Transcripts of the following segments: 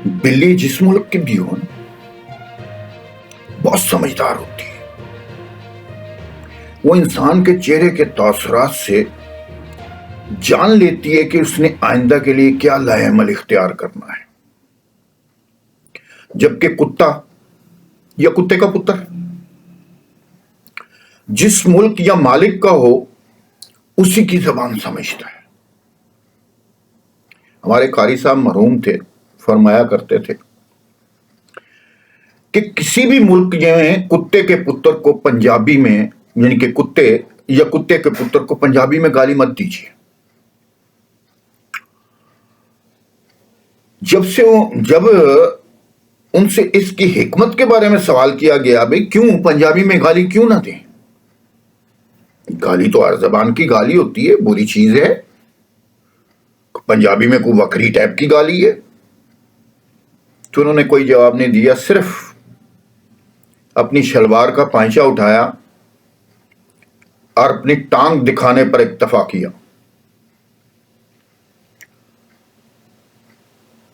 بلی جس ملک کی بھی ہو نا بہت سمجھدار ہوتی ہے. وہ انسان کے چہرے کے تاثرات سے جان لیتی ہے کہ اس نے آئندہ کے لیے کیا لائے عمل اختیار کرنا ہے. جبکہ کتا یا کتے کا پتر جس ملک یا مالک کا ہو اسی کی زبان سمجھتا ہے. ہمارے قاری صاحب مرحوم تھے، فرمایا کرتے تھے کہ کسی بھی ملک میں کتے کے پتر کو پنجابی میں، یعنی کہ کتے یا کتے کے پتر کو پنجابی میں گالی مت دیجیے. جب ان سے اس کی حکمت کے بارے میں سوال کیا گیا، بھئی کیوں پنجابی میں گالی کیوں نہ دیں؟ گالی تو ہر زبان کی گالی ہوتی ہے، بری چیز ہے. پنجابی میں کوئی وکری ٹائپ کی گالی ہے؟ تو انہوں نے کوئی جواب نہیں دیا، صرف اپنی شلوار کا پائچہ اٹھایا اور اپنی ٹانگ دکھانے پر اکتفا کیا.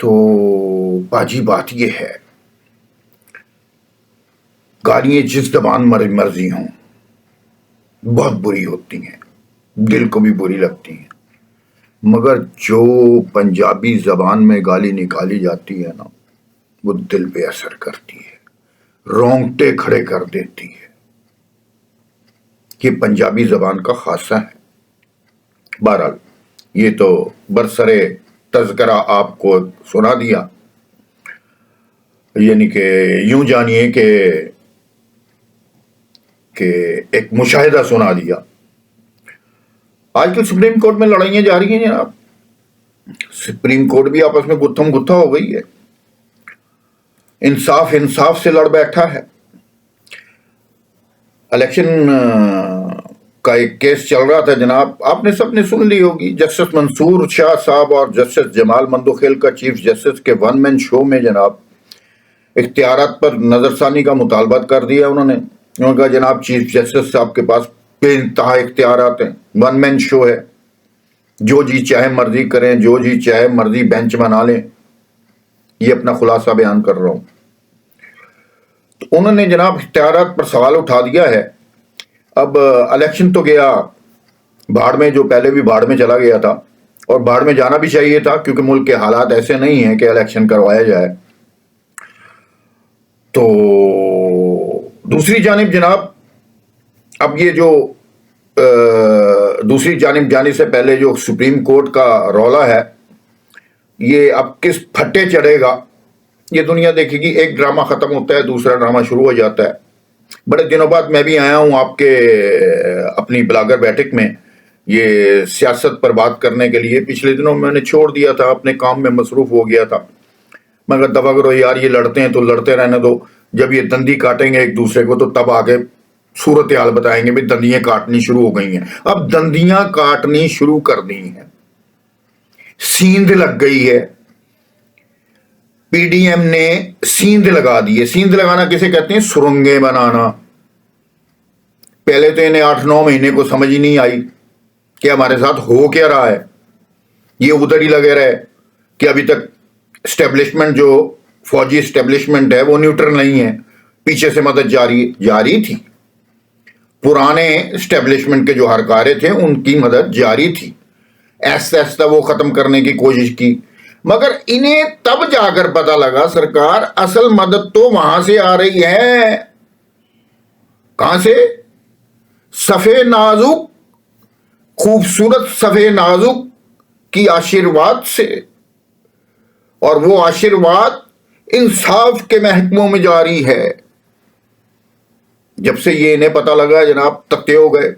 تو باجی بات یہ ہے، گالیاں جس زبان مرضی ہوں بہت بری ہوتی ہیں، دل کو بھی بری لگتی ہیں، مگر جو پنجابی زبان میں گالی نکالی جاتی ہے نا وہ دل پہ اثر کرتی ہے، رونگٹے کھڑے کر دیتی ہے. یہ پنجابی زبان کا خاصہ ہے. بہرحال یہ تو برسرے تذکرہ آپ کو سنا دیا، یعنی کہ یوں جانیے کہ ایک مشاہدہ سنا دیا. آج کل سپریم کورٹ میں لڑائیاں جا رہی ہیں جناب، سپریم کورٹ بھی آپس میں گتھم گتھا ہو گئی ہے، انصاف سے لڑ بیٹھا ہے. الیکشن کا ایک کیس چل رہا تھا جناب، آپ نے سب نے سن لی ہوگی. جسٹس منصور شاہ صاحب اور جسٹس جمال مندوخیل کا چیف جسٹس کے ون مین شو میں جناب اختیارات پر نظر ثانی کا مطالبہ کر دیا. انہوں نے کہا جناب چیف جسٹس صاحب کے پاس بے انتہا اختیارات ہیں، ون مین شو ہے، جو جی چاہے مرضی کریں، جو جی چاہے مرضی بینچ بنا لیں. یہ اپنا خلاصہ بیان کر رہا ہوں. تو انہوں نے جناب اختیارات پر سوال اٹھا دیا ہے. اب الیکشن تو گیا بھاڑ میں، جو پہلے بھی بھاڑ میں چلا گیا تھا، اور بھاڑ میں جانا بھی چاہیے تھا کیونکہ ملک کے حالات ایسے نہیں ہیں کہ الیکشن کروایا جائے. تو دوسری جانب جناب اب یہ جو دوسری جانب جانے سے پہلے جو سپریم کورٹ کا رولا ہے، یہ اب کس پھٹے چڑھے گا یہ دنیا دیکھے گی. ایک ڈرامہ ختم ہوتا ہے، دوسرا ڈرامہ شروع ہو جاتا ہے. بڑے دنوں بعد میں بھی آیا ہوں آپ کے اپنی بلاگر بیٹھک میں یہ سیاست پر بات کرنے کے لیے. پچھلے دنوں میں نے چھوڑ دیا تھا، اپنے کام میں مصروف ہو گیا تھا. مگر دفعہ کرو یار، یہ لڑتے ہیں تو لڑتے رہنے دو، جب یہ دندی کاٹیں گے ایک دوسرے کو تو تب آگے صورتحال بتائیں گے. بھی دندیاں کاٹنی شروع ہو گئی ہیں، اب دندیاں کاٹنی شروع کر دی ہیں، سیند لگ گئی ہے. پی ڈی ایم نے سیند لگا دی ہے. سیند لگانا کسے کہتے ہیں؟ سرنگیں بنانا. پہلے تو انہیں 8-9 مہینے کو سمجھ ہی نہیں آئی کہ ہمارے ساتھ ہو کیا رہا ہے. یہ ادھر ہی لگے رہے کہ ابھی تک اسٹیبلشمنٹ جو فوجی اسٹیبلشمنٹ ہے وہ نیوٹرل نہیں ہے، پیچھے سے مدد جاری تھی. پرانے اسٹیبلشمنٹ کے جو ہرکارے تھے ان کی مدد جاری تھی. ایسا ایسا وہ ختم کرنے کی کوشش کی، مگر انہیں تب جا کر پتا لگا سرکار اصل مدد تو وہاں سے آ رہی ہے. کہاں سے؟ صفے نازک، خوبصورت صفے نازک کی آشیرواد سے. اور وہ آشیرواد انصاف کے محکموں میں جاری ہے. جب سے یہ انہیں پتا لگا جناب تکتے ہو گئے.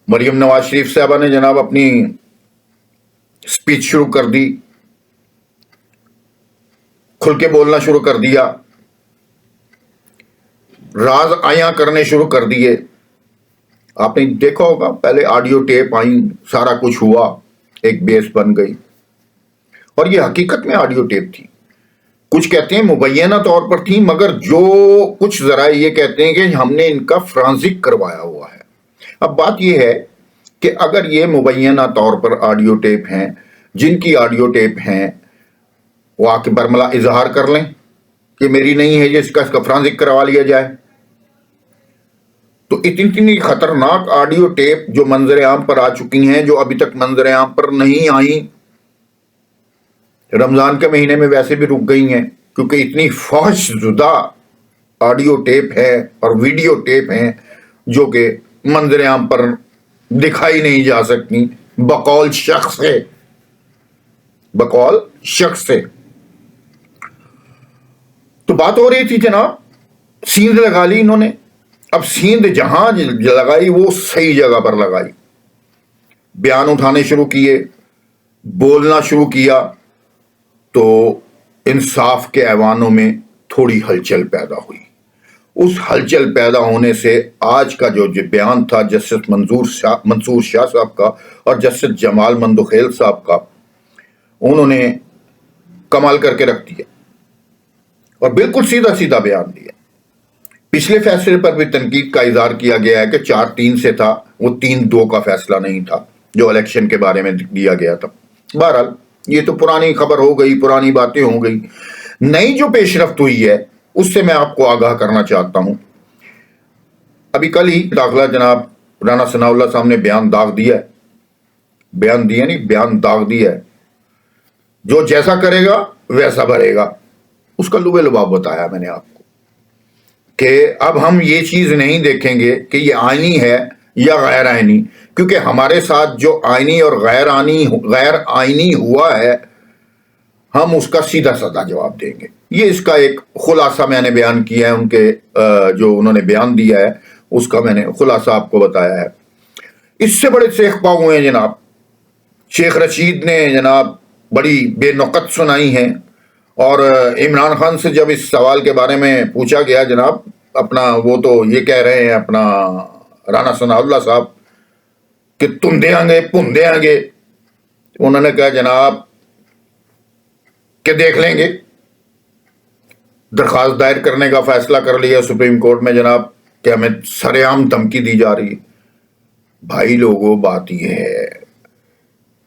مریم نواز شریف صاحبہ نے جناب اپنی سپیچ شروع کر دی، کھل کے بولنا شروع کر دیا، راز آیاں کرنے شروع کر دیے. آپ نے دیکھا ہوگا پہلے آڈیو ٹیپ آئیں، سارا کچھ ہوا، ایک بیس بن گئی. اور یہ حقیقت میں آڈیو ٹیپ تھی. کچھ کہتے ہیں مبینہ طور پر تھی، مگر جو کچھ ذرائع یہ کہتے ہیں کہ ہم نے ان کا فرانزک کروایا ہوا ہے. اب بات یہ ہے کہ اگر یہ مبینہ طور پر آڈیو ٹیپ ہیں، جن کی آڈیو ٹیپ ہیں وہ آ کے برملا اظہار کر لیں کہ میری نہیں ہے یہ، اس کا فرانزک کروا لیا جائے. تو اتنی خطرناک آڈیو ٹیپ جو منظر عام پر آ چکی ہیں، جو ابھی تک منظر عام پر نہیں آئیں، رمضان کے مہینے میں ویسے بھی رک گئی ہیں، کیونکہ اتنی فحش زدہ آڈیو ٹیپ ہے اور ویڈیو ٹیپ ہیں جو کہ منظر عام پر دکھائی نہیں جا سکتی بقول شخص سے. تو بات ہو رہی تھی جناب، سیند لگا لی انہوں نے. اب سیند جہاں لگائی وہ صحیح جگہ پر لگائی، بیان اٹھانے شروع کیے، بولنا شروع کیا، تو انصاف کے ایوانوں میں تھوڑی ہلچل پیدا ہوئی. اس ہلچل پیدا ہونے سے آج کا جو بیان تھا جسٹس منصور شاہ صاحب کا اور جسٹس جمال مندوخیل صاحب کا، انہوں نے کمال کر کے رکھ دیا اور بالکل سیدھا سیدھا بیان دیا. پچھلے فیصلے پر بھی تنقید کا اظہار کیا گیا ہے کہ 4-3 سے تھا، وہ 3-2 کا فیصلہ نہیں تھا جو الیکشن کے بارے میں دیا گیا تھا. بہرحال یہ تو پرانی خبر ہو گئی، پرانی باتیں ہو گئی. نئی جو پیش رفت ہوئی ہے اس سے میں آپ کو آگاہ کرنا چاہتا ہوں. ابھی کل ہی داخلہ جناب رانا ثناء اللہ صاحب نے بیان داغ دیا ہے، بیان داغ دیا ہے، جو جیسا کرے گا ویسا بھرے گا. اس کا لبے لباب بتایا میں نے آپ کو کہ اب ہم یہ چیز نہیں دیکھیں گے کہ یہ آئینی ہے یا غیر آئینی، کیونکہ ہمارے ساتھ جو آئینی اور غیر آئینی ہوا ہے ہم اس کا سیدھا سادہ جواب دیں گے. یہ اس کا ایک خلاصہ میں نے بیان کیا ہے، ان کے جو انہوں نے بیان دیا ہے اس کا میں نے خلاصہ آپ کو بتایا ہے. اس سے بڑے سیخ پاؤ ہوئے ہیں جناب. شیخ رشید نے جناب بڑی بے نقط سنائی ہیں، اور عمران خان سے جب اس سوال کے بارے میں پوچھا گیا جناب، اپنا وہ تو یہ کہہ رہے ہیں اپنا رانا ثناء اللہ صاحب کہ تندے آئیں گے، انہوں نے کہا جناب کہ دیکھ لیں گے. درخواست دائر کرنے کا فیصلہ کر لیا سپریم کورٹ میں جناب کہ ہمیں سر عام دھمکی دی جا رہی ہے. بھائی لوگوں، بات یہ ہے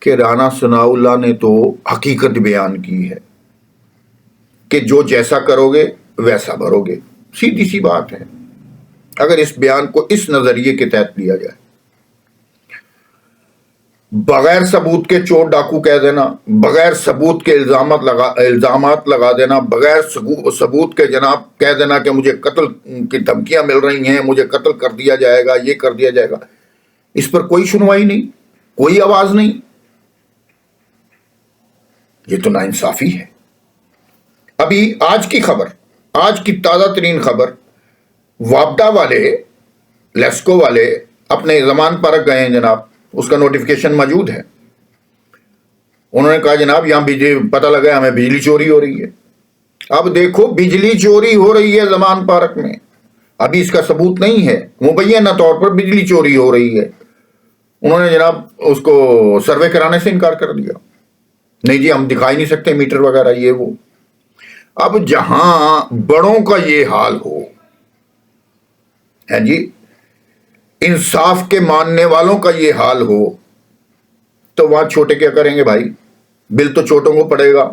کہ رانا ثناء اللہ نے تو حقیقت بیان کی ہے کہ جو جیسا کرو گے ویسا بھرو گے. سیدھی سی بات ہے. اگر اس بیان کو اس نظریے کے تحت لیا جائے، بغیر ثبوت کے چور ڈاکو کہہ دینا، بغیر ثبوت کے الزامات لگا دینا، بغیر ثبوت کے جناب کہہ دینا کہ مجھے قتل کی دھمکیاں مل رہی ہیں، مجھے قتل کر دیا جائے گا، یہ کر دیا جائے گا، اس پر کوئی سنوائی نہیں، کوئی آواز نہیں. یہ تو ناانصافی ہے. ابھی آج کی تازہ ترین خبر، وابڈا والے، لیسکو والے اپنے زمان پارک گئے ہیں جناب، اس کا نوٹیفیکیشن موجود ہے. انہوں نے کہا جناب یہاں پتہ لگا ہمیں بجلی چوری ہو رہی ہے. اب دیکھو بجلی چوری ہو رہی ہے زمان پارک میں، ابھی اس کا ثبوت نہیں ہے، مبینہ طور پر بجلی چوری ہو رہی ہے. انہوں نے جناب اس کو سروے کرانے سے انکار کر دیا. نہیں جی ہم دکھائی نہیں سکتے میٹر وغیرہ یہ وہ. اب جہاں بڑوں کا یہ حال ہو ہے جی، انصاف کے ماننے والوں کا یہ حال ہو، تو وہاں چھوٹے کیا کریں گے بھائی؟ بل تو چھوٹوں کو پڑے گا،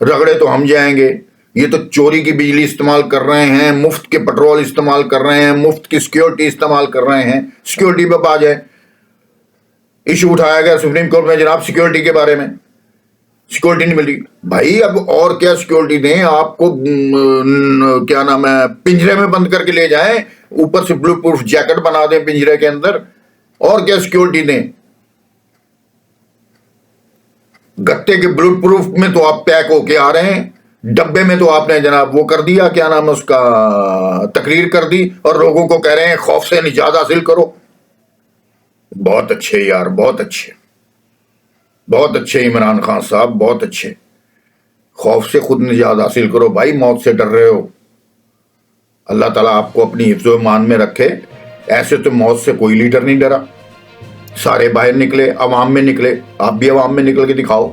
رگڑے تو ہم جائیں گے. یہ تو چوری کی بجلی استعمال کر رہے ہیں، مفت کے پٹرول استعمال کر رہے ہیں، مفت کی سیکیورٹی استعمال کر رہے ہیں. سیکیورٹی پہ آ جائے، ایشو اٹھایا گیا سپریم کورٹ میں جناب سیکیورٹی کے بارے میں، سیکیورٹی نہیں ملی. بھائی اب اور کیا سیکیورٹی دیں آپ کو؟ کیا نام ہے، پنجرے میں بند کر کے لے جائیں، اوپر سے بلو پروف جیکٹ بنا دیں پنجرے کے اندر، اور کیا سیکیورٹی دیں؟ گتے کے بلو پروف میں تو آپ پیک ہو کے آ رہے ہیں، ڈبے میں تو آپ نے جناب وہ کر دیا، کیا نام ہے اس کا، تقریر کر دی، اور لوگوں کو کہہ رہے ہیں خوف سے نجات حاصل کرو. بہت اچھے یار، بہت اچھے عمران خان صاحب، بہت اچھے. خوف سے خود نجات حاصل کرو بھائی، موت سے ڈر رہے ہو. اللہ تعالیٰ آپ کو اپنی حفظ و ایمان میں رکھے. ایسے تو موت سے کوئی لیڈر نہیں ڈرا، سارے باہر نکلے، عوام میں نکلے. آپ بھی عوام میں نکل کے دکھاؤ.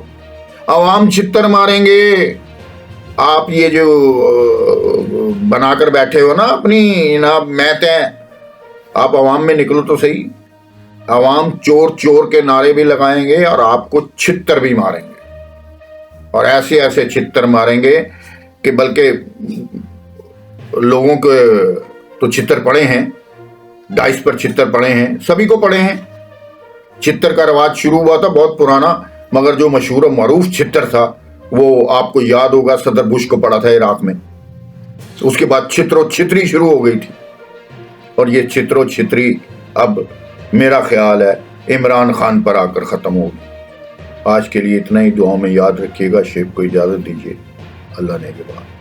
عوام چھتر ماریں گے. آپ یہ جو بنا کر بیٹھے ہو نا اپنی جناب میتیں، آپ عوام میں نکلو تو صحیح. عوام چور چور کے نعرے بھی لگائیں گے اور آپ کو چھتر بھی ماریں گے. اور ایسے ایسے چھتر ماریں گے کہ بلکہ لوگوں کے تو چھتر پڑے ہیں، ڈائس پر چھتر پڑے ہیں، سبھی کو پڑے ہیں۔ چھتر کا رواج شروع ہوا تھا بہت پرانا، مگر جو مشہور و معروف چھتر تھا وہ آپ کو یاد ہوگا صدر بش کو پڑا تھا عراق میں۔ اس کے بعد چھتر و چھتری شروع ہو گئی تھی، اور یہ چھتر و چھتری اب میرا خیال ہے عمران خان پر آ کر ختم ہوگی۔ آج کے لیے اتنا ہی، دعاؤں میں یاد رکھیے گا۔ شیخ کو اجازت دیجیے، اللہ نے کے بعد۔